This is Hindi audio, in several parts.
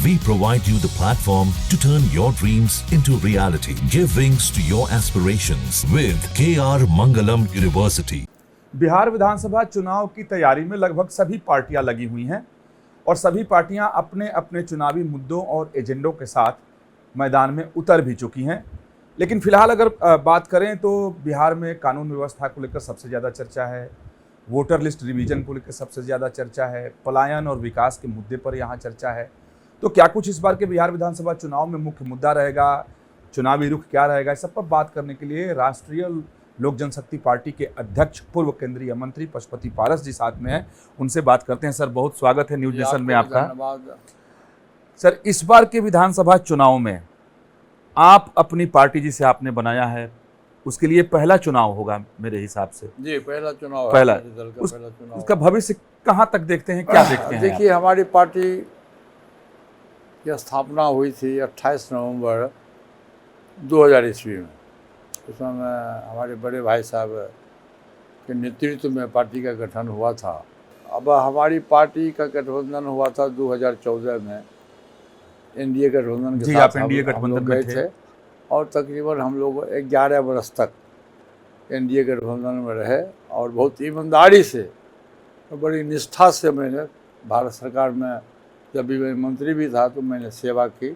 We provide you the platform to turn your dreams into reality. Give wings to your aspirations with KR Mangalam University. Bihar विधानसभा चुनाव की तैयारी में लगभग सभी पार्टियां लगी हुई हैं और सभी पार्टियां अपने अपने चुनावी मुद्दों और एजेंडों के साथ मैदान में उतर भी चुकी हैं। लेकिन फिलहाल अगर बात करें तो बिहार में कानून व्यवस्था को लेकर सबसे ज़्यादा चर्चा है, वोटर लिस्ट रिवीजन को लेकर सबसे ज़्यादा चर्चा है, पलायन और विकास के मुद्दे पर यहाँ चर्चा है। तो क्या कुछ इस बार के बिहार विधानसभा चुनाव में मुख्य मुद्दा रहेगा, चुनावी रुख क्या रहेगा, इस सब पर बात करने के लिए राष्ट्रीय लोक जनशक्ति पार्टी के अध्यक्ष पूर्व केंद्रीय मंत्री पशुपति पारस जी साथ में हैं। उनसे बात करते हैं। सर, बहुत स्वागत है न्यूज नेशन में आपका। धन्यवाद। सर, इस बार के विधानसभा चुनाव में आप अपनी पार्टी जिसे आपने बनाया है उसके लिए पहला चुनाव होगा मेरे हिसाब से। जी, पहला चुनाव पहला है, दल का पहला चुनाव। उसका भविष्य कहाँ तक देखते हैं, क्या देखते हैं? देखिए, हमारी पार्टी की स्थापना हुई थी 28 नवंबर 2000 ईस्वी में। उस समय हमारे बड़े भाई साहब के नेतृत्व में पार्टी का गठन हुआ था। अब हमारी पार्टी का गठबंधन हुआ था 2014 में एनडीए गठबंधन के जी, साथ। आप एनडीए गठबंधन में गए थे और तकरीबन हम लोग 11 वर्ष तक एनडीए गठबंधन में रहे और बहुत ईमानदारी से और बड़ी निष्ठा से मैंने भारत सरकार में, जब भी मैं मंत्री भी था तो मैंने सेवा की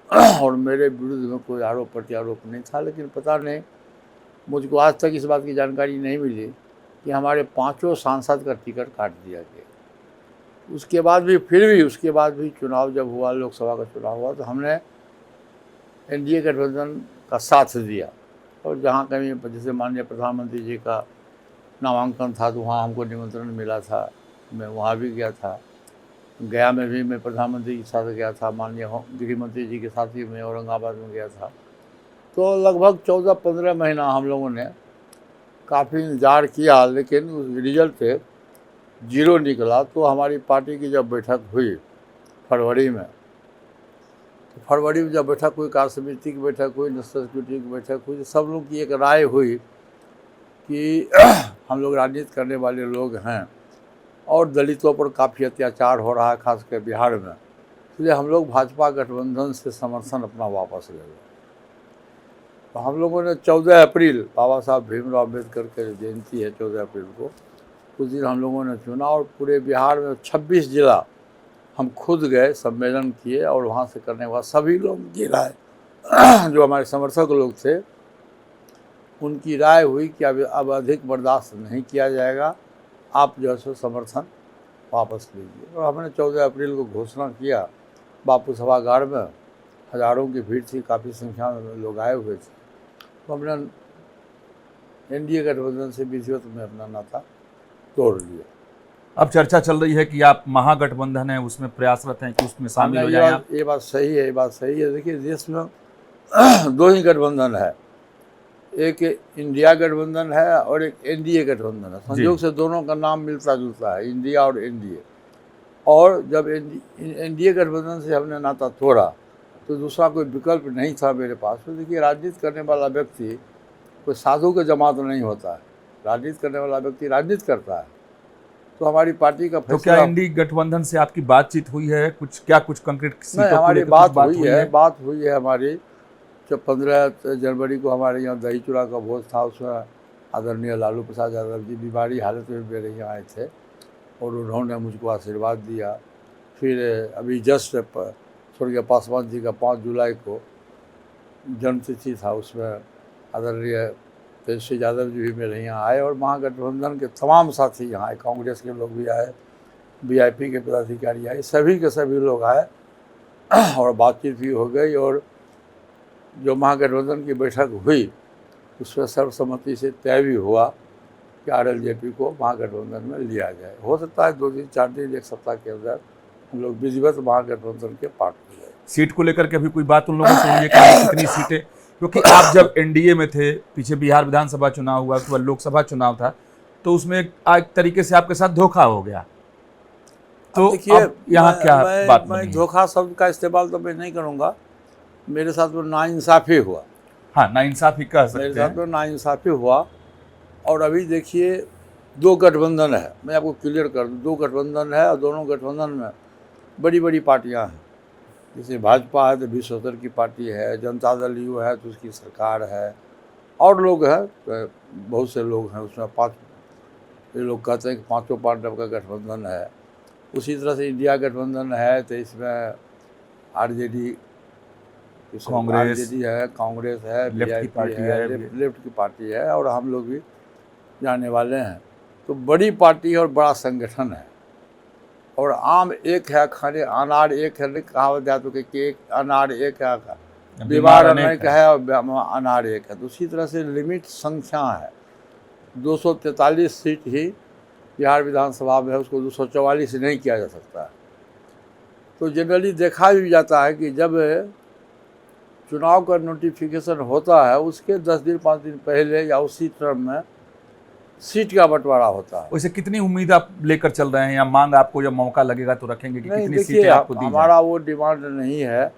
और मेरे विरुद्ध में कोई आरोप प्रत्यारोप नहीं था। लेकिन पता नहीं, मुझको आज तक इस बात की जानकारी नहीं मिली कि हमारे 5 सांसद का टिकट काट दिया गया। उसके बाद भी चुनाव जब हुआ, लोकसभा का चुनाव हुआ, तो हमने एनडीए गठबंधन का साथ दिया। और जहाँ कहीं जैसे माननीय प्रधानमंत्री जी का नामांकन था तो वहाँ हमको निमंत्रण मिला था, मैं वहाँ भी गया था। गया में भी मैं प्रधानमंत्री के साथ गया था, माननीय गृह मंत्री जी के साथ ही मैं औरंगाबाद में गया था। तो लगभग 14-15 महीना हम लोगों ने काफ़ी इंतजार किया, लेकिन उस रिजल्ट 0 निकला। तो हमारी पार्टी की जब बैठक हुई फरवरी में, जब बैठक हुई, कार्य समिति की बैठक हुई, नेशनल सिक्योरिटी की बैठक हुई, तो सब लोग की एक राय हुई कि हम लोग राजनीति करने वाले लोग हैं और दलितों पर काफ़ी अत्याचार हो रहा है, खासकर बिहार में, इसलिए हम लोग भाजपा गठबंधन से समर्थन अपना वापस ले लें। तो हम लोगों ने 14 अप्रैल, बाबा साहब भीमराव अम्बेडकर की जयंती है 14 अप्रैल को, उस दिन हम लोगों ने चुना और पूरे बिहार में 26 जिला हम खुद गए, सम्मेलन किए और वहाँ से करने के बाद सभी लोग की राय, जो हमारे समर्थक लोग थे, उनकी राय हुई कि अब अधिक बर्दाश्त नहीं किया जाएगा, आप जो है सो समर्थन वापस लीजिए। और हमने 14 अप्रैल को घोषणा किया। बापू सभागार में हज़ारों की भीड़ थी, काफ़ी संख्या में लोग आए हुए थे। तो हमने एनडीए गठबंधन से विधिवत में अपना नाता तोड़ लिया। अब चर्चा चल रही है कि आप महागठबंधन है उसमें प्रयासरत हैं कि उसमें शामिल हो जाएं आप। ये बात सही है। देखिए, देश में 2 ही गठबंधन है, एक इंडिया गठबंधन है और एक एनडीए गठबंधन है। संयोग से दोनों का नाम मिलता जुलता है, इंडिया और एनडीए। और जब एनडीए गठबंधन से हमने नाता तोड़ा तो दूसरा कोई विकल्प नहीं था मेरे पास। तो देखिए, राजनीति करने वाला व्यक्ति कोई साधु का जमात नहीं होता है, राजनीति करने वाला व्यक्ति राजनीति करता है। तो हमारी पार्टी का तो क्या एनडीए गठबंधन से आपकी बातचीत हुई है? कुछ कंक्रीट नहीं, हमारी बात हुई है हमारी। जब 15 जनवरी को हमारे यहाँ दही चूड़ा का भोज था, उसमें आदरणीय लालू प्रसाद यादव जी बीमारी हालत में मेरे यहाँ आए थे और उन्होंने मुझको आशीर्वाद दिया। फिर अभी जस्ट स्वर्गीय पासवान जी का 5 जुलाई को जन्मतिथि था, उसमें आदरणीय तेजस्वी यादव जी भी मेरे यहाँ आए और महागठबंधन के तमाम साथी यहाँ आए, कांग्रेस के लोग भी आए, वीआईपी के पदाधिकारी आए, सभी के सभी लोग आए और बातचीत भी हो गई। और जो महागठबंधन की बैठक हुई उसमें सर्वसम्मति से तय भी हुआ कि आरएलजेपी को महागठबंधन में लिया जाए। हो सकता है 2 दिन 4 दिन 1 सप्ताह के अंदर हम लोग विधिवत महागठबंधन के पार्ट हो जाए। सीट को लेकर के अभी कोई बात उन लोगों से हुई है कि कितनी सीटें? क्योंकि आप जब एनडीए में थे, पीछे बिहार विधानसभा चुनाव हुआ, उसके बाद लोकसभा चुनाव था, तो उसमें एक तरीके से आपके साथ धोखा हो गया। तो देखिए, यहाँ क्या बात? मैं धोखा शब्द का इस्तेमाल तो मैं नहीं करूँगा, मेरे साथ वो नाइंसाफ़ी हुआ। हाँ, नाइंसाफ़ी कह सकते हैं। मेरे साथ तो नाइंसाफ़ी हुआ। और अभी देखिए, 2 गठबंधन है, मैं आपको क्लियर कर दूँ, 2 गठबंधन है और दोनों गठबंधन में बड़ी बड़ी पार्टियां हैं। जैसे भाजपा है तो विश्वोत्तर की पार्टी है, जनता दल यू है तो उसकी सरकार है, और लोग हैं तो बहुत से लोग हैं उसमें। ये लोग कहते हैं कि पांचों पार्टियों का गठबंधन है। उसी तरह से इंडिया गठबंधन है तो इसमें आरजेडी है, कांग्रेस है, लेफ्ट की पार्टी है, लेफ्ट की पार्टी है, और हम लोग भी जाने वाले हैं। तो बड़ी पार्टी है और बड़ा संगठन है। और आम एक है खाने अनार एक है, कहावत जातो कि एक अनार एक है, बीमार अनेक है और अनार एक है। तो उसी तरह से लिमिट संख्या है, 243 सीट ही बिहार विधानसभा में है, उसको 244 नहीं किया जा सकता है। तो जनरली देखा भी जाता है कि जब चुनाव का नोटिफिकेशन होता है उसके 10 दिन 5 दिन पहले या उसी टर्म में सीट का बंटवारा होता है। वैसे कितनी उम्मीद आप लेकर चल रहे हैं, या मांग आपको जब मौका लगेगा तो रखेंगे कि कितनी सीटें आपको दी जाएं? हमारा वो डिमांड नहीं है,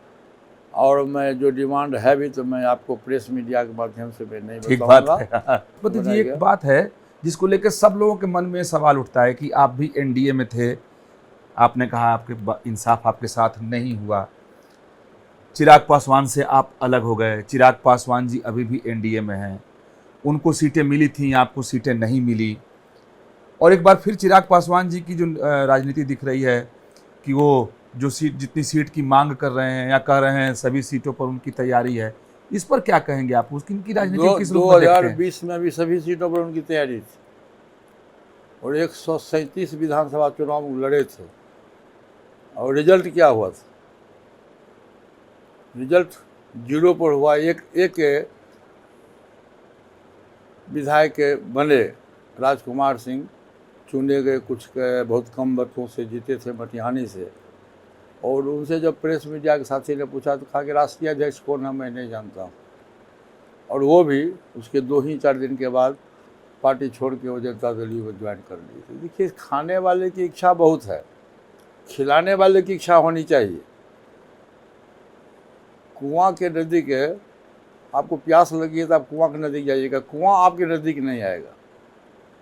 और मैं जो डिमांड है भी तो मैं आपको प्रेस मीडिया के माध्यम से मैं नहीं बताऊंगा। मतलब जी एक बात है जिसको लेकर सब लोगों के मन में सवाल उठता है कि आप भी एनडीए में थे, आपने कहा आपके इंसाफ आपके साथ नहीं हुआ, चिराग पासवान से आप अलग हो गए, चिराग पासवान जी अभी भी एनडीए में हैं, उनको सीटें मिली थी, आपको सीटें नहीं मिली, और एक बार फिर चिराग पासवान जी की जो राजनीति दिख रही है कि वो जो सीट जितनी सीट की मांग कर रहे हैं या कह रहे हैं सभी सीटों पर उनकी तैयारी है, इस पर क्या कहेंगे आप? उसकी राजनीति किस रूप में देखते हैं? 2020 में भी सभी सीटों पर उनकी तैयारी थी और 137 विधानसभा चुनाव लड़े थे, और रिजल्ट क्या हुआ था? रिजल्ट 0 पर हुआ। एक विधायक बने, राजकुमार सिंह चुने गए, कुछ के बहुत कम वोटों से जीते थे मटिहानी से, और उनसे जब प्रेस मीडिया के साथी ने पूछा तो कहा कि राष्ट्रीय अध्यक्ष कौन है मैं नहीं जानता हूँ, और वो भी उसके 2-4 दिन के बाद पार्टी छोड़ के वो जनता दल यू में ज्वाइन कर ली। तो देखिए, खाने वाले की इच्छा बहुत है, खिलाने वाले की इच्छा होनी चाहिए। कुआं के नज़दीक है, आपको प्यास लगी है तो आप कुआं के नज़दीक जाइएगा, कुआं आपके नज़दीक नहीं आएगा।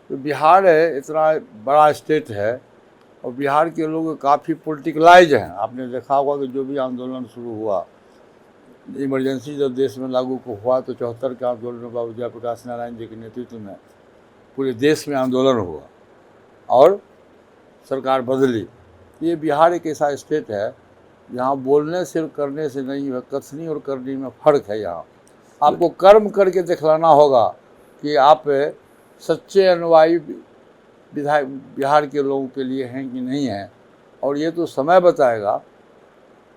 तो बिहार है, इतना बड़ा स्टेट है, और बिहार के लोग काफ़ी पॉलिटिकलाइज हैं। आपने देखा होगा कि जो भी आंदोलन शुरू हुआ, इमरजेंसी जब देश में लागू को हुआ तो 74 के आंदोलन में बाबू जयप्रकाश नारायण जी के नेतृत्व में पूरे देश में आंदोलन हुआ और सरकार बदली। ये बिहार एक ऐसा स्टेट है जहाँ बोलने से और करने से नहीं है, कथनी और करनी में फ़र्क है। यहाँ आपको कर्म करके दिखलाना होगा कि आप सच्चे अनुयायी विधायक बिहार के लोगों के लिए हैं कि नहीं हैं, और ये तो समय बताएगा।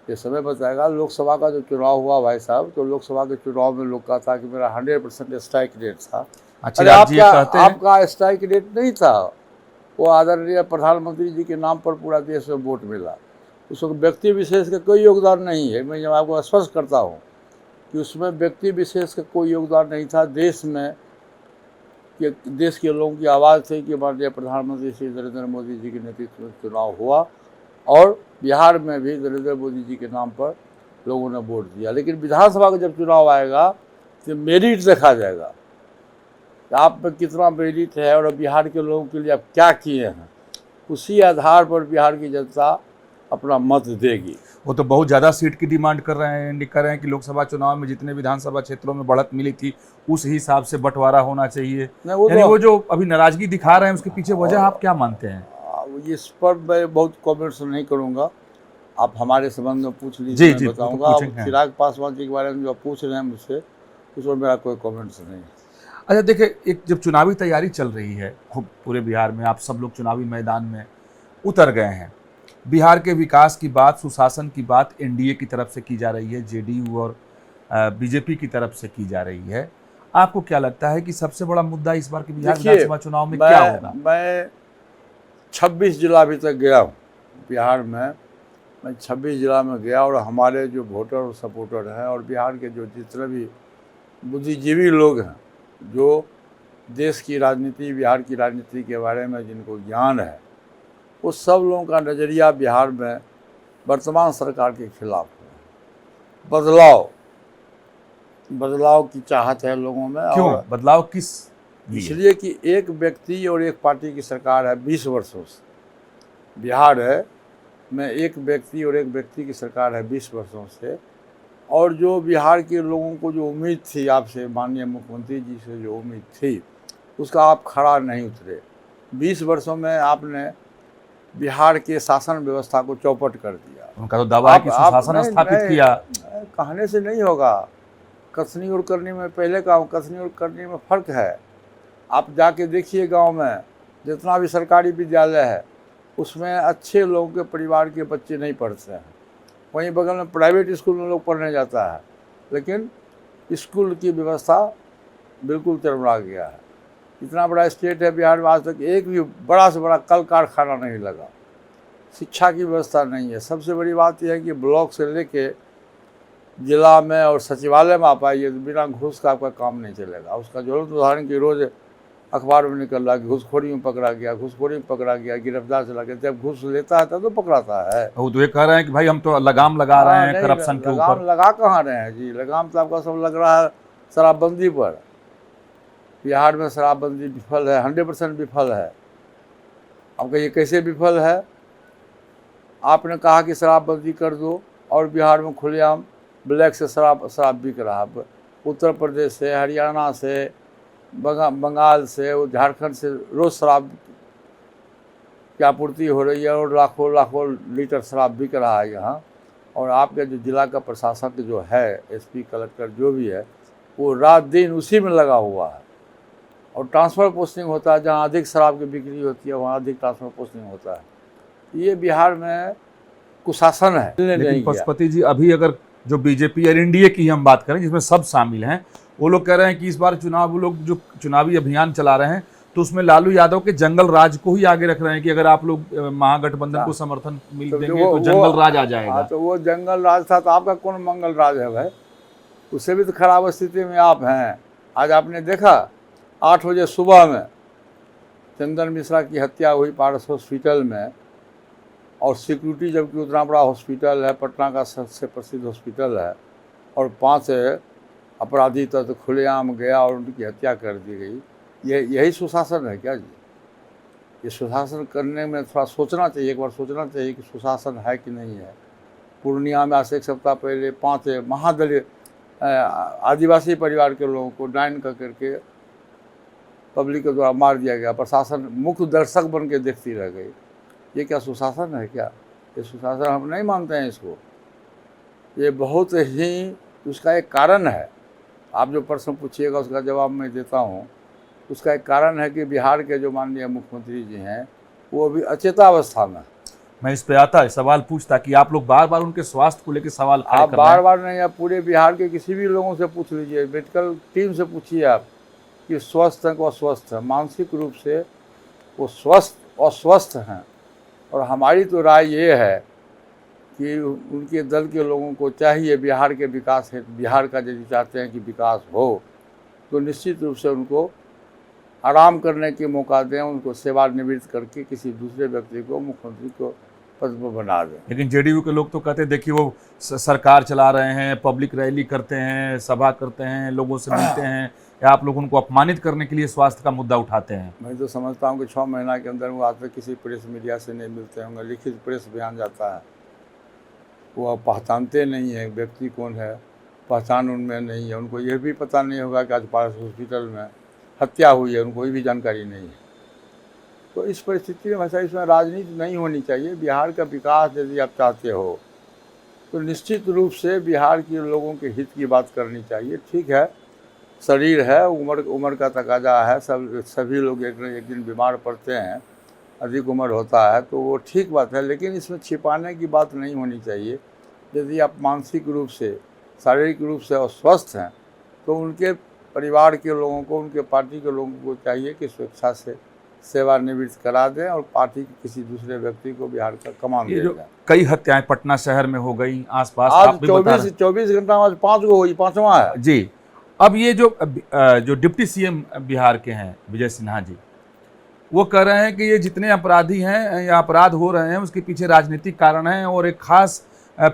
ये समय बताएगा। लोकसभा का जो चुनाव हुआ भाई साहब, तो लोकसभा के चुनाव में लोग कहा था कि मेरा 100% स्ट्राइक रेट था। अरे आपका स्ट्राइक रेट नहीं था, वो आदरणीय प्रधानमंत्री जी के नाम पर पूरा देश में वोट मिला। उसमें व्यक्ति विशेष का कोई योगदान नहीं है। मैं जब आपको स्पष्ट करता हूँ कि उसमें व्यक्ति विशेष का कोई योगदान नहीं था। देश में कि देश के लोगों की आवाज़ थी कि माननीय प्रधानमंत्री श्री नरेंद्र मोदी जी के नेतृत्व में चुनाव हुआ, और बिहार में भी नरेंद्र मोदी जी के नाम पर लोगों ने वोट दिया। लेकिन विधानसभा का जब चुनाव आएगा तो मेरिट देखा जाएगा कि आप में कितना मेरिट है और बिहार के लोगों के लिए आप क्या किए हैं। उसी आधार पर बिहार की जनता अपना मत देगी। वो तो बहुत ज़्यादा सीट की डिमांड कर रहे हैं कि लोकसभा चुनाव में जितने विधानसभा क्षेत्रों में बढ़त मिली थी उस हिसाब से बंटवारा होना चाहिए। वो जो अभी नाराजगी दिखा रहे हैं उसके पीछे वजह आप क्या मानते हैं? इस पर मैं बहुत कमेंट्स नहीं करूंगा, आप हमारे संबंध में पूछ लीजिए, मैं बताऊंगा। चिराग पासवान जी के बारे में जो आप पूछ रहे हैं मुझसे, उस पर मेरा कोई कमेंट्स नहीं। अच्छा देखिए, एक जब चुनावी तैयारी चल रही है खूब पूरे बिहार में, आप सब लोग चुनावी मैदान में उतर गए हैं, बिहार के विकास की बात, सुशासन की बात एनडीए की तरफ से की जा रही है, जेडीयू और बीजेपी की तरफ से की जा रही है। आपको क्या लगता है कि सबसे बड़ा मुद्दा इस बार के बिहार विधानसभा चुनाव में क्या होगा? मैं 26 जिला अभी तक गया हूँ बिहार में। मैं 26 जिला में गया, और हमारे जो वोटर और सपोर्टर हैं और बिहार के जो जितने भी बुद्धिजीवी लोग हैं, जो देश की राजनीति, बिहार की राजनीति के बारे में जिनको ज्ञान है, उस सब लोगों का नज़रिया बिहार में वर्तमान सरकार के खिलाफ है। बदलाव की चाहत है लोगों में। क्यों बदलाव किस? इसलिए कि एक व्यक्ति और एक पार्टी की सरकार है 20 वर्षों से। बिहार है में एक व्यक्ति की सरकार है 20 वर्षों से, और जो बिहार के लोगों को जो उम्मीद थी आपसे, माननीय मुख्यमंत्री जी से जो उम्मीद थी, उसका आप खड़ा नहीं उतरे। 20 वर्षों में आपने बिहार के शासन व्यवस्था को चौपट कर दिया। उनका तो दावा है कि सुशासन स्थापित किया। कहने से नहीं होगा, कसनी और करनी में, पहले का कसनी और करनी में फ़र्क है। आप जाके देखिए गांव में जितना भी सरकारी विद्यालय है उसमें अच्छे लोगों के परिवार के बच्चे नहीं पढ़ते हैं। वहीं बगल में प्राइवेट स्कूल में लोग पढ़ने जाता है, लेकिन स्कूल की व्यवस्था बिल्कुल चरमरा गया है। इतना बड़ा स्टेट है बिहार में, आज तक एक भी बड़ा से बड़ा कल कारखाना नहीं लगा। शिक्षा की व्यवस्था नहीं है। सबसे बड़ी बात यह है कि ब्लॉक से लेके जिला में और सचिवालय में आप आइए तो बिना घूस का आपका काम नहीं चलेगा। उसका ज्वलंत उदाहरण की रोज़ अखबार में निकल रहा है, घूसखोरी में पकड़ा गया, घूसखोरी में पकड़ा गया, गिरफ्तार चला गया। जब घूस लेता है तब तो पकड़ाता है। वो तो ये कह रहे हैं कि भाई हम तो लगाम लगा रहे हैं करप्शन के ऊपर। लगाम लगा कहाँ रहे हैं जी? लगाम तो आपका सब लग रहा है शराबबंदी पर। बिहार में शराबबंदी विफल है, 100% विफल है। आपका ये कैसे विफल है? आपने कहा कि शराबबंदी कर दो और बिहार में खुलेआम ब्लैक से शराब बिक रहा है। उत्तर प्रदेश से, हरियाणा से, बंगाल से, वो झारखंड से रोज़ शराब की आपूर्ति हो रही है और लाखों लाखों लीटर शराब बिक रहा है यहाँ। और आपके जो जिला का प्रशासक जो है, एसपी, कलेक्टर जो भी है, वो रात दिन उसी में लगा हुआ है। और ट्रांसफ़र पोस्टिंग होता है, जहाँ अधिक शराब की बिक्री होती है वहाँ अधिक ट्रांसफ़र पोस्टिंग होता है। ये बिहार में कुशासन है। लेकिन पशुपति जी, अभी अगर जो बीजेपी और एनडीए की हम बात करें जिसमें सब शामिल हैं, वो लोग कह रहे हैं कि इस बार चुनाव, वो लोग जो चुनावी अभियान चला रहे हैं तो उसमें लालू यादव के जंगल राज को ही आगे रख रहे हैं कि अगर आप लोग महागठबंधन को समर्थन मिल देंगे तो जंगल राज आ जाएगा। तो वो जंगल राज था तो आपका कौन मंगल राज है भाई? उससे भी तो खराब स्थिति में आप हैं। आज आपने देखा 8 बजे सुबह में चंदन मिश्रा की हत्या हुई पारस हॉस्पिटल में, और सिक्योरिटी जबकि उतना बड़ा हॉस्पिटल है, पटना का सबसे प्रसिद्ध हॉस्पिटल है, और 5 अपराधी तो खुलेआम गया और उनकी हत्या कर दी गई। यही सुशासन है क्या जी? ये सुशासन करने में थोड़ा सोचना चाहिए, एक बार सोचना चाहिए कि सुशासन है कि नहीं है। पूर्णिया में आज से 1 सप्ताह पहले 5 महादलित आदिवासी परिवार के लोगों को डाइन करके पब्लिक के द्वारा मार दिया गया। प्रशासन मुख्य दर्शक बन के देखती रह गई। ये क्या सुशासन है क्या? ये सुशासन हम नहीं मानते हैं इसको। ये बहुत ही, उसका एक कारण है। आप जो प्रश्न पूछिएगा उसका जवाब मैं देता हूँ। उसका एक कारण है कि बिहार के जो माननीय मुख्यमंत्री जी हैं वो अभी अचेतावस्था में। मैं इस पे आता सवाल पूछता कि आप लोग बार बार उनके स्वास्थ्य को लेकर सवाल खड़े कर रहे हैं। आप बार बार नहीं, आप पूरे बिहार के किसी भी लोगों से पूछ लीजिए, मेडिकल टीम से पूछिए आप कि स्वस्थ हैं कि अस्वस्थ हैं। मानसिक रूप से वो अस्वस्थ हैं। और हमारी तो राय ये है कि उनके दल के लोगों को चाहिए बिहार के विकास है, बिहार का यदि चाहते हैं कि विकास हो तो निश्चित रूप से उनको आराम करने के मौका दें, उनको सेवानिवृत्त करके किसी दूसरे व्यक्ति को मुख्यमंत्री को पद पर बना दें। लेकिन जेडीयू के लोग तो कहते हैं देखिए वो सरकार चला रहे हैं, पब्लिक रैली करते हैं, सभा करते हैं, लोगों से मिलते हैं, या आप लोग उनको अपमानित करने के लिए स्वास्थ्य का मुद्दा उठाते हैं? मैं तो समझता हूँ कि 6 महीना के अंदर वो आज तक किसी प्रेस मीडिया से नहीं मिलते होंगे। लिखित प्रेस बयान जाता है, वो अब पहचानते नहीं है व्यक्ति कौन है, पहचान उनमें नहीं है। उनको यह भी पता नहीं होगा कि आज पारस हॉस्पिटल में हत्या हुई है, उनको ये भी जानकारी नहीं है। तो इस परिस्थिति में वैसा इसमें राजनीति नहीं होनी चाहिए। बिहार का विकास यदि आप चाहते हो तो निश्चित रूप से बिहार के लोगों के हित की बात करनी चाहिए। ठीक है, शरीर है, उम्र का तकाजा है, सभी लोग एक दिन बीमार पड़ते हैं, अधिक उम्र होता है, तो वो ठीक बात है। लेकिन इसमें छिपाने की बात नहीं होनी चाहिए। यदि आप मानसिक रूप से, शारीरिक रूप से अस्वस्थ हैं तो उनके परिवार के लोगों को, उनके पार्टी के लोगों को चाहिए कि स्वेच्छा से सेवानिवृत्त करा दें और पार्टी के किसी दूसरे व्यक्ति को बिहार का कमान दे दें। कई हत्याएं पटना शहर में हो गई, आसपास आज 24 घंटा में 5 गो हुई, 5वां है जी। अब ये जो डिप्टी सीएम बिहार के हैं विजय सिन्हा जी, वो कह रहे हैं कि ये जितने अपराधी हैं या अपराध हो रहे हैं उसके पीछे राजनीतिक कारण है और एक खास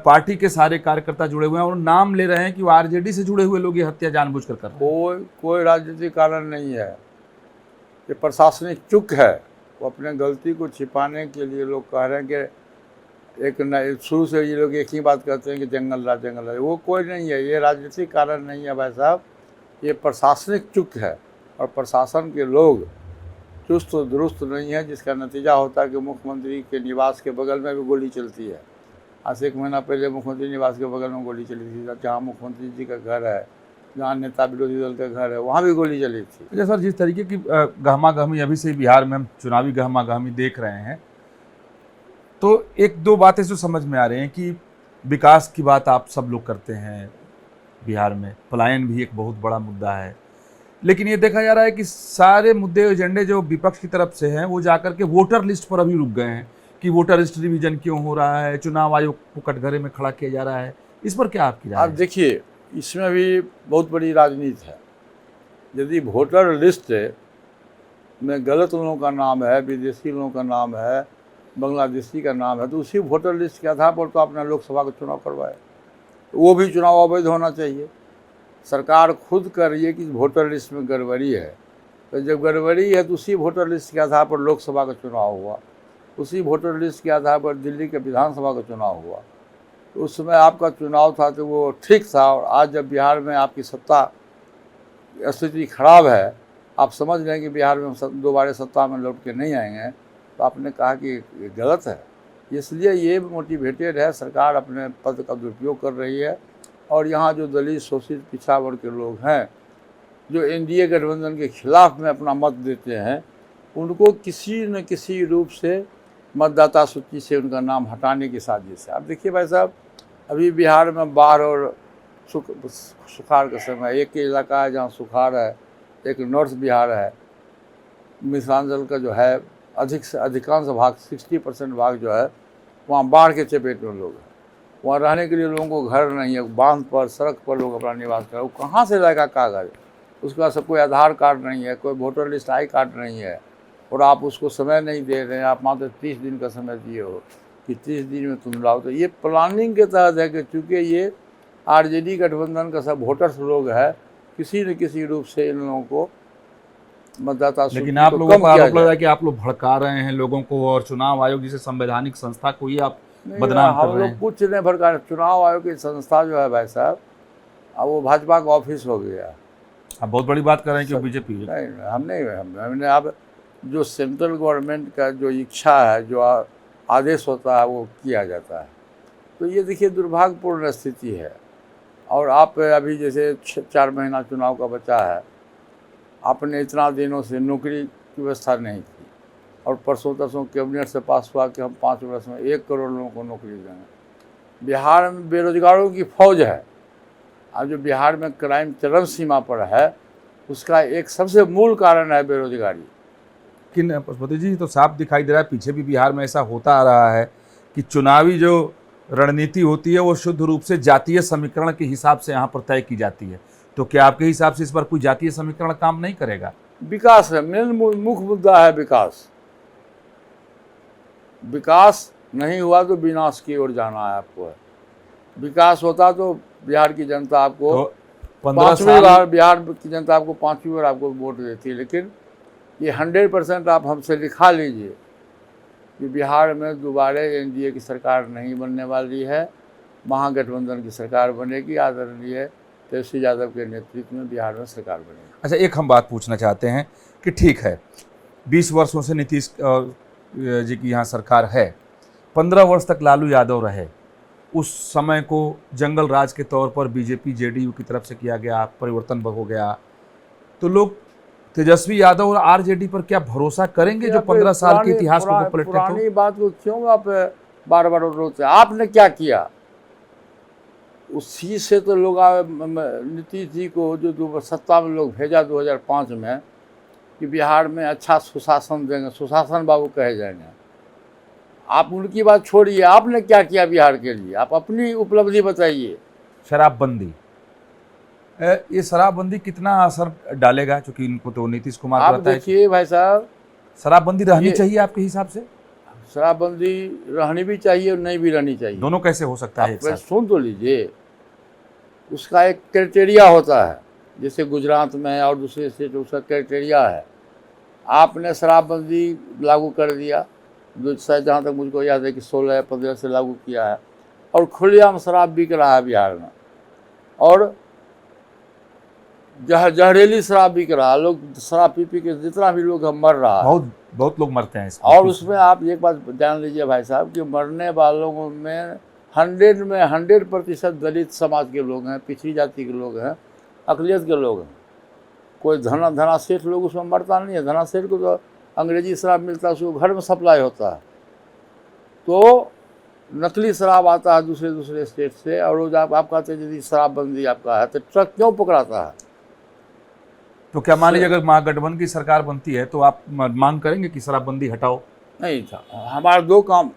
पार्टी के सारे कार्यकर्ता जुड़े हुए हैं, और नाम ले रहे हैं कि वो आरजेडी से जुड़े हुए लोग ये हत्या जानबूझकर कर रहे हैं। कोई राजनीतिक कारण नहीं है, ये प्रशासनिक चूक है। वो अपने गलती को छिपाने के लिए लोग कह रहे हैं कि शुरू से ये लोग एक ही बात कहते हैं कि जंगल राज जंगल राज, वो कोई नहीं है, ये राजनीतिक कारण नहीं है भाई साहब, ये प्रशासनिक चूक है। और प्रशासन के लोग चुस्त दुरुस्त नहीं है, जिसका नतीजा होता है कि मुख्यमंत्री के निवास के बगल में भी गोली चलती है। आज से 1 महीना पहले मुख्यमंत्री निवास के बगल में गोली चली थी, जहाँ मुख्यमंत्री जी का घर है, जहाँ नेता विरोधी दल का घर है, वहाँ भी गोली चली थी। अच्छा सर, जिस तरीके की गहमा-गहमी अभी से बिहार में हम चुनावी गहमा-गहमी देख रहे हैं, तो 1-2 बातें जो समझ में आ रही हैं कि विकास की बात आप सब लोग करते हैं बिहार में, पलायन भी एक बहुत बड़ा मुद्दा है, लेकिन ये देखा जा रहा है कि सारे मुद्दे एजेंडे जो विपक्ष की तरफ से हैं वो जाकर के वोटर लिस्ट पर अभी रुक गए हैं कि वोटर लिस्ट रिवीजन क्यों हो रहा है, चुनाव आयोग को कटघरे में खड़ा किया जा रहा है। इस पर क्या आपकी राय है? आप देखिए, इसमें भी बहुत बड़ी राजनीति है। यदि वोटर लिस्ट में गलत लोगों का नाम है, विदेशी लोगों का नाम है, बांग्लादेशी का नाम है, तो उसी वोटर लिस्ट के आधार पर तो आपने लोकसभा का चुनाव करवाया, वो भी चुनाव अवैध होना चाहिए। सरकार खुद कर रही है कि वोटर लिस्ट में गड़बड़ी है, तो जब गड़बड़ी है तो उसी वोटर लिस्ट के आधार पर लोकसभा का चुनाव हुआ, उसी वोटर लिस्ट के आधार पर दिल्ली के विधानसभा का चुनाव हुआ। तो उस समय आपका चुनाव था तो वो ठीक था, और आज जब बिहार में आपकी सत्ता स्थिति खराब है, आप समझ रहे हैं कि बिहार में दोबारा सत्ता में लौट के नहीं आएंगे, तो आपने कहा कि ये गलत है। इसलिए ये मोटिवेटेड है, सरकार अपने पद का दुरुपयोग कर रही है। और यहाँ जो दलित शोषित पिछड़ा वर्ग के लोग हैं, जो एनडीए गठबंधन के खिलाफ में अपना मत देते हैं, उनको किसी न किसी रूप से मतदाता सूची से उनका नाम हटाने की साजिश है। अब देखिए भाई साहब, अभी बिहार में बाढ़ और सुखाड़ का समय, एक इलाका है जहाँ सुखाड़ है, एक नॉर्थ बिहार है, मिथिलांचल का जो है अधिक से अधिकांश भाग 60% भाग जो है वहाँ बाढ़ के चपेट में लोग हैं। वहाँ रहने के लिए लोगों को घर नहीं है, बांध पर सड़क पर लोग अपना निवास कर, वो कहाँ से लाएगा कागज़? उसके पास कोई आधार कार्ड नहीं है, कोई वोटर लिस्ट आई कार्ड नहीं है, और आप उसको समय नहीं दे रहे हैं। आप मात्र 30 दिन का समय दिए हो कि 30 दिन में तुम लाओ। तो ये प्लानिंग के तहत है कि चूँकि ये आरजेडी गठबंधन का सब वोटर्स लोग है, किसी न किसी रूप से इन लोगों को मतदाता सूची लेकिन आप को लोगों कम को आरोप किया लग रहा जाए। है कि आप लोग भड़का रहे हैं लोगों को, और चुनाव आयोग जैसे संवैधानिक संस्था को ही आप बदनाम कर हम रहे लोग हैं। कुछ नहीं भड़का रहे। चुनाव आयोग की संस्था जो है भाई साहब, अब वो भाजपा का ऑफिस हो गया। आप बहुत बड़ी बात कर रहे हैं कि बीजेपी। नहीं, हमने अब जो सेंट्रल गवर्नमेंट का जो इच्छा है, जो आदेश होता है, वो किया जाता है। तो ये देखिए दुर्भाग्यपूर्ण स्थिति है। और आप अभी जैसे 4 महीना चुनाव का बचा है, आपने इतना दिनों से नौकरी की व्यवस्था नहीं की, और परसों तरसों कैबिनेट से पास हुआ कि हम 5 वर्ष में 1 करोड़ लोगों को नौकरी देंगे। बिहार में बेरोजगारों की फौज है। अब जो बिहार में क्राइम चरम सीमा पर है, उसका एक सबसे मूल कारण है बेरोजगारी। लेकिन पशुपति जी, तो साफ दिखाई दे रहा है पीछे भी बिहार में ऐसा होता आ रहा है कि चुनावी जो रणनीति होती है वो शुद्ध रूप से जातीय समीकरण के हिसाब से यहाँ पर तय की जाती है। तो क्या आपके हिसाब से इस पर कोई जातीय समीकरण काम नहीं करेगा? विकास है, मेन मुख्य मुद्दा है विकास। विकास नहीं हुआ तो विनाश की ओर जाना है आपको। विकास होता तो बिहार की जनता आपको तो 15 पाँचवीं बार, बिहार की जनता आपको 5वीं बार आपको वोट देती है। लेकिन ये 100% आप हमसे लिखा लीजिए कि बिहार में दोबारा एनडीए की सरकार नहीं बनने वाली है, महागठबंधन की सरकार बनेगी। आदरणीय तेजस्वी यादव के नेतृत्व में बिहार में सरकार बनेगी। अच्छा, एक हम बात पूछना चाहते हैं कि ठीक है, 20 वर्षों से नीतीश जी की यहाँ सरकार है, 15 वर्ष तक लालू यादव रहे, उस समय को जंगल राज के तौर पर बीजेपी जेडीयू की तरफ से किया गया, परिवर्तन हो गया, तो लोग तेजस्वी यादव और आरजेडी पर क्या भरोसा करेंगे जो 15 साल के इतिहास को पलटते? पुरानी बात को क्यों आप बार बार रोते? आपने क्या किया? उसी से तो लोग नीतीश जी को जो सत्ता में लोग भेजा 2005 में कि बिहार में अच्छा सुशासन देंगे, सुशासन बाबू कहे जाएंगे। आप उनकी बात छोड़िए, आपने क्या किया बिहार के लिए? आप अपनी उपलब्धि बताइए। शराबबंदी, ये शराबबंदी कितना असर डालेगा? क्योंकि इनको तो नीतीश कुमार आप देखिए भाई साहब, शराबबंदी रहनी चाहिए आपके हिसाब से? शराबबंदी रहनी भी चाहिए और नहीं भी रहनी चाहिए। दोनों कैसे हो सकता है? आप सुन तो लीजिए, उसका एक क्राइटेरिया होता है। जैसे गुजरात में है और दूसरे स्टेट, उसका क्राइटेरिया है। आपने शराबबंदी लागू कर दिया, शायद जहाँ तक मुझको याद है कि 16 या 15 से लागू किया है, और खुलेआम शराब बिक रहा है बिहार में, और जहरीली शराब बिक रहा है। लोग शराब पी पी के जितना भी लोग मर रहा है, बहुत लोग मरते हैं इसमें। और उसमें आप एक बात जान लीजिए भाई साहब कि मरने वालों में 100% दलित समाज के लोग हैं, पिछड़ी जाति के लोग हैं, अकलियत के लोग हैं। कोई धनासेठ लोग उसमें मरता नहीं है। धनासेठ को तो अंग्रेजी शराब मिलता है, उसको घर में सप्लाई होता है। तो नकली शराब आता है दूसरे स्टेट से, और वो आप कहते हैं यदि शराबबंदी आपका है तो ट्रक क्यों पकड़ाता है? तो क्या मान लीजिए अगर महागठबंधन की सरकार बनती है तो आप मांग करेंगे कि शराबबंदी हटाओ? नहीं था हमारे दो काम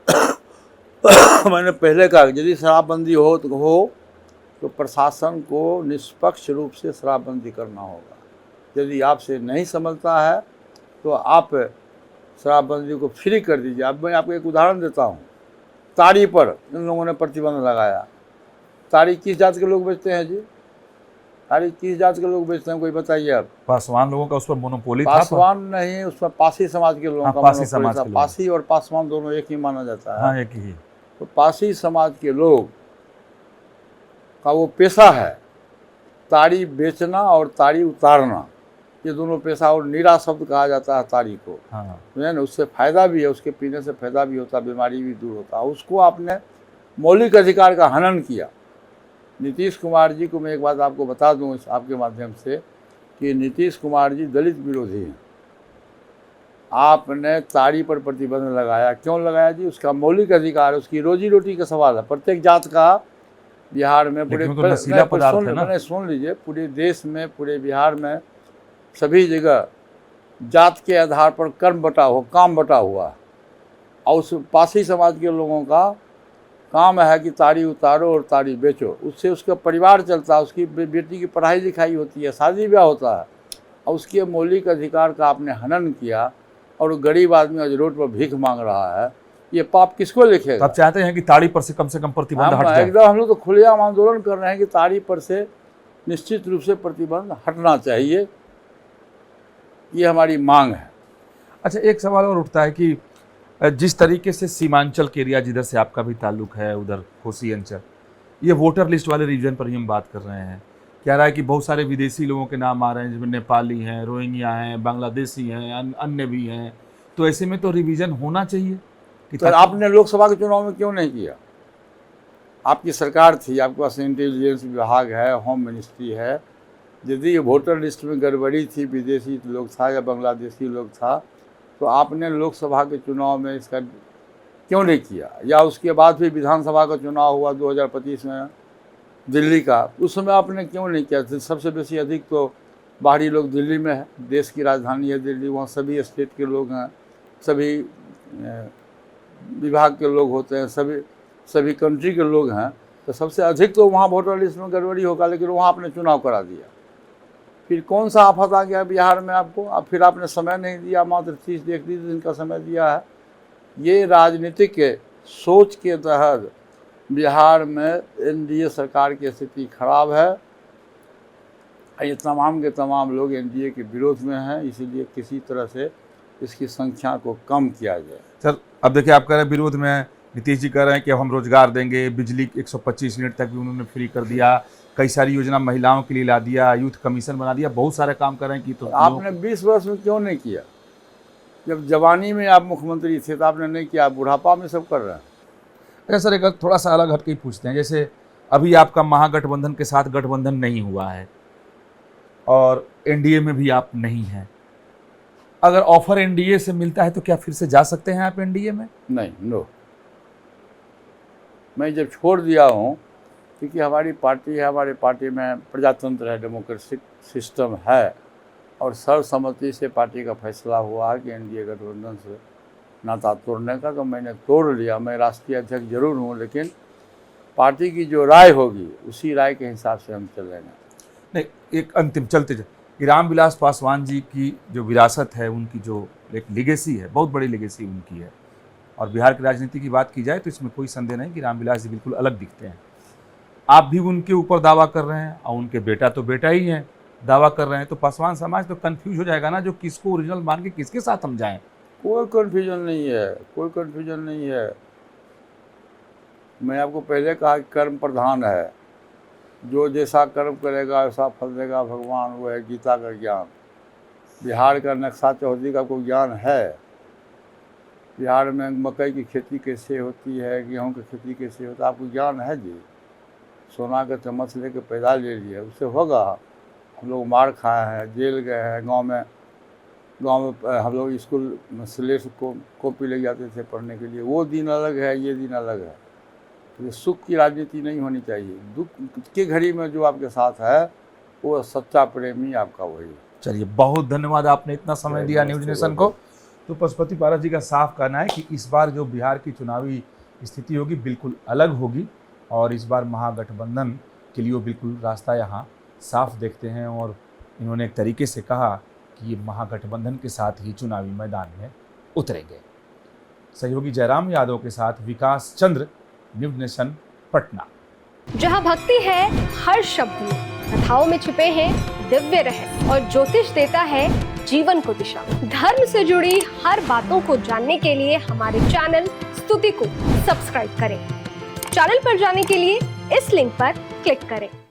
मैंने पहले कहा, यदि शराबबंदी हो तो प्रशासन को निष्पक्ष रूप से शराबबंदी करना होगा। यदि आपसे नहीं समझता है तो आप शराबबंदी को फ्री कर दीजिए। अब मैं आपको एक उदाहरण देता हूँ। ताड़ी पर इन लोगों ने प्रतिबंध लगाया। ताड़ी किस जात के लोग बेचते हैं जी? ताड़ी किस जात के लोग बेचते हैं, कोई बताइए आप? पासवान लोगों का उस पर मोनोपोली था? पासवान नहीं, उसमें पासी समाज के लोगों का मोनोपोली था। पासी और पासवान दोनों एक ही माना जाता है। हाँ, एक ही। तो पासी समाज के लोग का वो पेशा है ताड़ी बेचना और ताड़ी उतारना, ये दोनों पेशा। और नीरा शब्द कहा जाता है ताड़ी को। हाँ। ना उससे फ़ायदा भी है, उसके पीने से फ़ायदा भी होता है, बीमारी भी दूर होता है। उसको आपने मौलिक अधिकार का हनन किया। नीतीश कुमार जी को मैं एक बात आपको बता दूं आपके माध्यम से कि नीतीश कुमार जी दलित विरोधी हैं। आपने ताड़ी पर प्रतिबंध लगाया, क्यों लगाया जी? उसका मौलिक अधिकार, उसकी रोजी रोटी का सवाल है। प्रत्येक जात का बिहार में सुन लीजिए, पूरे देश में, पूरे बिहार में सभी जगह जात के आधार पर काम बटा हुआ है। और उस पासी समाज के लोगों का काम है कि ताड़ी उतारो और ताड़ी बेचो, उससे उसका परिवार चलता है, उसकी बेटी की पढ़ाई लिखाई होती है, शादी ब्याह होता है। और उसके मौलिक अधिकार का आपने हनन किया, और गरीब आदमी आज रोड पर भीख मांग रहा है। ये पाप किसको लिखेगा? आप चाहते हैं कि ताड़ी पर से कम प्रतिबंध हट जाए? एकदम हम लोग तो खुलेआम आंदोलन कर रहे हैं कि ताड़ी पर से निश्चित रूप से प्रतिबंध हटना चाहिए, ये हमारी मांग है। अच्छा, एक सवाल और उठता है कि जिस तरीके से सीमांचल के एरिया जिधर से आपका भी ताल्लुक है, उधर कोसी अंचल, ये वोटर लिस्ट वाले रीजन पर ही हम बात कर रहे हैं। क्या रहा है कि बहुत सारे विदेशी लोगों के नाम आ रहे हैं, जिसमें नेपाली हैं, रोहिंग्या हैं, बांग्लादेशी हैं, अन्य भी हैं। तो ऐसे में तो रिवीजन होना चाहिए कि तो आपने लोकसभा के चुनाव में क्यों नहीं किया? आपकी सरकार थी, आपके पास इंटेलिजेंस विभाग है, होम मिनिस्ट्री है। यदि वोटर लिस्ट में गड़बड़ी थी, विदेशी लोग था या बांग्लादेशी लोग था, तो आपने लोकसभा के चुनाव में इसका क्यों नहीं किया? या उसके बाद भी विधानसभा का चुनाव हुआ 2025 में दिल्ली का, उस समय आपने क्यों नहीं किया? सबसे बेसी अधिक तो बाहरी लोग दिल्ली में है, देश की राजधानी है दिल्ली, वहाँ सभी स्टेट के लोग हैं, सभी विभाग के लोग होते हैं, सभी कंट्री के लोग हैं। तो सबसे अधिक तो वहाँ वोटर लिस्ट में गड़बड़ी होगा, लेकिन वहाँ आपने चुनाव करा दिया। फिर कौन सा आफत आ गया बिहार में आपको? अब फिर आपने समय नहीं दिया, मात्र 30 दिन का समय दिया है। ये राजनीतिक सोच के तहत बिहार में एनडीए सरकार की स्थिति खराब है। ये तमाम के तमाम लोग एनडीए के विरोध में हैं, इसीलिए किसी तरह से इसकी संख्या को कम किया जाए। सर, अब देखिए, आप कह रहे हैं विरोध में, नीतीश जी कह रहे हैं कि अब हम रोजगार देंगे, बिजली 125 यूनिट तक भी उन्होंने फ्री कर दिया, कई सारी योजना महिलाओं के लिए ला दिया, यूथ कमीशन बना दिया, बहुत सारे काम कर रहे हैं कि तो आपने 20 वर्ष में क्यों नहीं किया? जब जवानी में आप मुख्यमंत्री थे तो आपने नहीं किया, बुढ़ापा में सब कर रहे हैं। अच्छा सर, एक थोड़ा सा अलग हट के ही पूछते हैं। जैसे अभी आपका महागठबंधन के साथ गठबंधन नहीं हुआ है और एनडीए में भी आप नहीं हैं, अगर ऑफर एनडीए से मिलता है तो क्या फिर से जा सकते हैं आप एनडीए में? नहीं, नो। मैं जब छोड़ दिया हूँ, क्योंकि हमारी पार्टी है, हमारी पार्टी में प्रजातंत्र है, डेमोक्रेटिक सिस्टम है, और सर्वसम्मति से पार्टी का फैसला हुआ है कि एनडीए गठबंधन से नाता तोड़ने का, तो मैंने तोड़ लिया। मैं राष्ट्रीय अध्यक्ष जरूर हूँ, लेकिन पार्टी की जो राय होगी उसी राय के हिसाब से हम चलेंगे। नहीं, एक अंतिम चलते कि रामविलास पासवान जी की जो विरासत है, उनकी जो एक लेगेसी है, बहुत बड़ी लेगेसी उनकी है, और बिहार की राजनीति की बात की जाए तो इसमें कोई संदेह नहीं कि रामविलास जी बिल्कुल अलग दिखते हैं। आप भी उनके ऊपर दावा कर रहे हैं और उनके बेटा तो बेटा ही हैं, दावा कर रहे हैं, तो पासवान समाज तो कंफ्यूज हो जाएगा ना, जो किसको ओरिजिनल मान के किसके साथ हम जाएं। कोई कन्फ्यूजन नहीं है, कोई कन्फ्यूजन नहीं है। मैं आपको पहले कहा कि कर्म प्रधान है, जो जैसा कर्म करेगा वैसा फल देगा भगवान, वो है गीता का ज्ञान। बिहार का नक्शा चौधरी का आपको ज्ञान है? बिहार में मकई की खेती कैसे होती है, गेहूं की खेती कैसे होता है, आपको ज्ञान है जी? सोना का चम्मच लेके पैदा ले लिए, उससे होगा? हम लोग मार खाए हैं, जेल गए हैं, गांव में हम लोग स्कूल में स्लेट को कॉपी ले जाते थे पढ़ने के लिए। वो दिन अलग है, ये दिन अलग है। तो सुख की राजनीति नहीं होनी चाहिए। दुख की घड़ी में जो आपके साथ है वो सच्चा प्रेमी आपका वही है। चलिए, बहुत धन्यवाद, आपने इतना समय दिया न्यूज नेशन को। तो पशुपति पारस जी का साफ कहना है कि इस बार जो बिहार की चुनावी स्थिति होगी बिल्कुल अलग होगी, और इस बार महागठबंधन के लिए वो बिल्कुल रास्ता यहाँ साफ देखते हैं। और इन्होंने एक तरीके से कहा कि ये महागठबंधन के साथ ही चुनावी मैदान में उतरेंगे। सहयोगी जयराम यादव के साथ विकास चंद्र, न्यूज नेशन, पटना। जहाँ भक्ति है हर शब्द में, कथाओं में छुपे हैं दिव्य रहस्य, और ज्योतिष देता है जीवन को दिशा। धर्म से जुड़ी हर बातों को जानने के लिए हमारे चैनल स्तुति को सब्सक्राइब करें। चैनल पर जाने के लिए इस लिंक पर क्लिक करें।